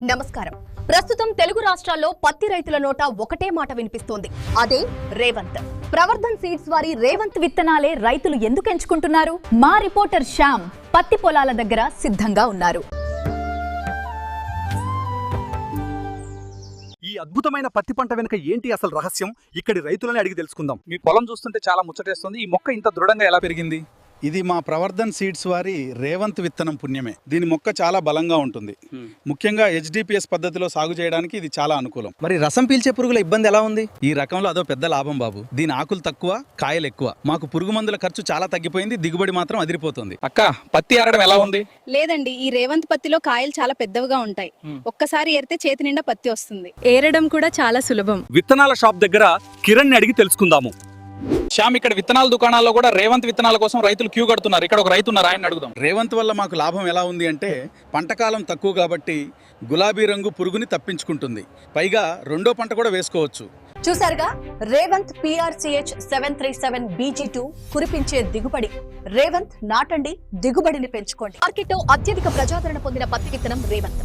నమస్కారం. ప్రస్తుతం తెలుగు రాష్ట్రాల్లో పత్తి రైతుల నోట ఒకటే మాట వినిపిస్తోంది. అదే రేవంత్. ప్రవర్ధన్ సీడ్స్ వారి రేవంత్ విత్తనాలే రైతులు ఎందుకు ఎంచుకుంటున్నారు? మా రిపోర్టర్ శ్యామ్ పత్తి పొలాల దగ్గర సిద్ధంగా ఉన్నారు. ఈ అద్భుతమైన పత్తి పంట వెనుక ఏంటి అసలు రహస్యం? ఇక్కడి రైతులని అడిగి తెలుసుకుందాం. మీ పొలం చూస్తుంటే చాలా ముచ్చటేస్తుంది. ఈ మొక్క ఇంత దృఢంగా ఎలా పెరిగింది? ఇది మా ప్రవర్ధన్ సీడ్స్ వారి రేవంత్ విత్తనం పుణ్యమే. దీని మొక్క చాలా బలంగా ఉంటుంది. ముఖ్యంగా HDPS పద్ధతిలో సాగు చేయడానికి ఇది చాలా అనుకూలం. మరి రసం పీల్చే పురుగుల ఇబ్బంది ఎలా ఉంది? ఈ రకంలో అదో పెద్ద లాభం బాబు. దీని ఆకులు తక్కువ, కాయలు ఎక్కువ. మాకు పురుగు మందుల ఖర్చు చాలా తగ్గిపోయింది, దిగుబడి మాత్రం అదిరిపోతుంది. అక్క, పత్తి ఆరడం ఎలా ఉంది? లేదండి, ఈ రేవంత్ పత్తిలో కాయలు చాలా పెద్దవిగా ఉంటాయి. ఒక్కసారి ఏరితే చేతి నిండా పత్తి వస్తుంది. ఏరడం కూడా చాలా సులభం. విత్తనాల షాప్ దగ్గర కిరణ్ ని అడిగి తెలుసుకుందాము. శ్యామ్, ఇక్కడ విత్తనాల దుకాణాల్లో కూడా రేవంత్ విత్తనాల కోసం రైతులు క్యూ కడుతున్నారు. ఇక్కడ ఒక రైతు ఉన్నారు, ఆయన అడుగుదాం. రేవంత్ వల్ల మాకు లాభం ఎలా ఉంది అంటే, పంటకాలం తక్కువ కాబట్టి గులాబీ రంగు పురుగుని తప్పించుకుంటుంది. పైగా రెండో పంట కూడా వేసుకోవచ్చు. చూసారుగా, రేవంత్ PRCH 737 BG2 కురిపించే దిగుబడి. రేవంత్ నాటండి, దిగుబడిని పెంచుకోండి. మార్కెట్లో అత్యధిక ప్రజాదరణ పొందిన పత్తి విత్తనం రేవంత్.